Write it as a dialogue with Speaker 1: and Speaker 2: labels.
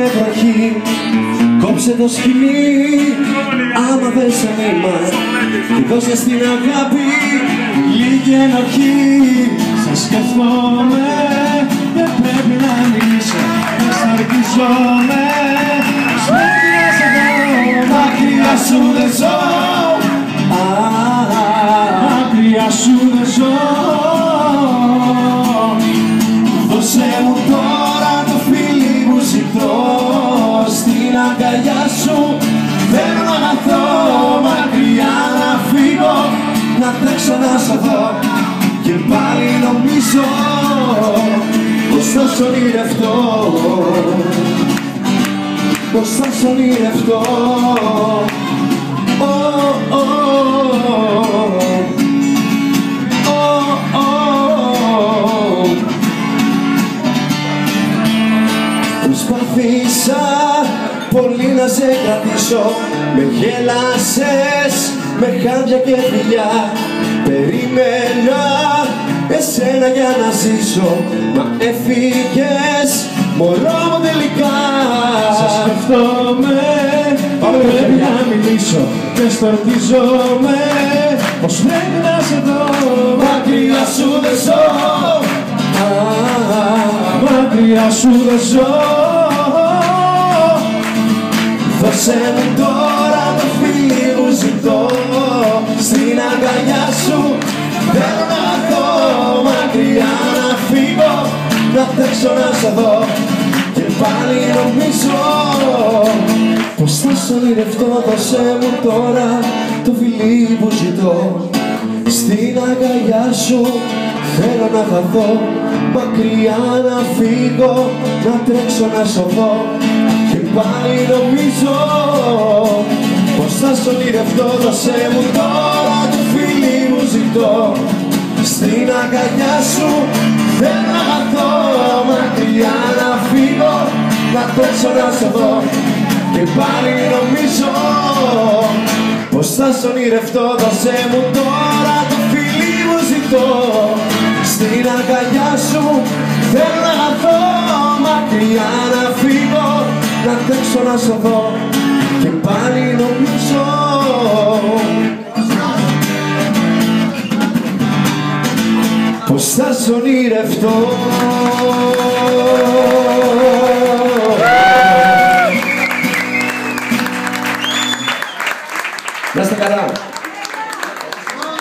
Speaker 1: είναι βροχή, κόψε το σκηνή, άμα δεν σ' ανήμα, και δώσε στην αγάπη λίγη ενοχή.
Speaker 2: Σε σκεφτόμαι, δεν πρέπει να μιλήσω, δεν σταργιζόμαι, σπέρνια σε δω, μακριά σου δεν ζω, μακριά σου δεν ζω. Δώσε μου τώρα το φίλι που ζητώ, στην αγκαλιά σου θέλω να χαθώ, μακριά να φύγω,
Speaker 1: να τρέξω να σ' δω, και πάλι νομίζω πως θα σ' ονειρευτώ, πως θα σ' ονειρευτώ. Προσπαθήσα πολύ να σε κρατήσω, με γέλασες με χάδια και φιλιά. Περίμενα εσένα για να ζήσω, μα έφυγες μωρό μου τελικά.
Speaker 2: Σε σκεφτόμαι, πρέπει να μιλήσω, και στορκίζομαι, πως πρέπει να σε δω, μακριά σου δεν ζω, μακριά σου δεν ζω.
Speaker 1: Δώσε μου τώρα το φίλι που ζητώ, στην αγκαλιά σου θέλω να χαθώ, μακριά να φύγω, να τρέξω να σ' δω, και πάλι νομίζω πως θα σ' ονειρευτώ. Δώσε μου τώρα το φιλί που ζητώ, στην αγκαλιά σου θέλω να χαθώ, μακριά να φύγω, να τρέξω να σ' δω, και πάλι νομίζω πως θα σ' ονειρευτώ. Δώσε μου τώρα το φίλι που ζητώ, στην αγκαλιά σου θέλω να χαθώ, μακριά να φύγω, να τρέξω να σ' δω, και πάλι νομίζω πως θα σ' ονειρευτώ. Δώσε μου τώρα το φίλι που ζητώ, στην αγκαλιά σου θέλω να χαθώ, μακριά να φύγω, να τρέξω να σ' δω, και πάλι νομίζω πως θα σ' ονειρευτώ.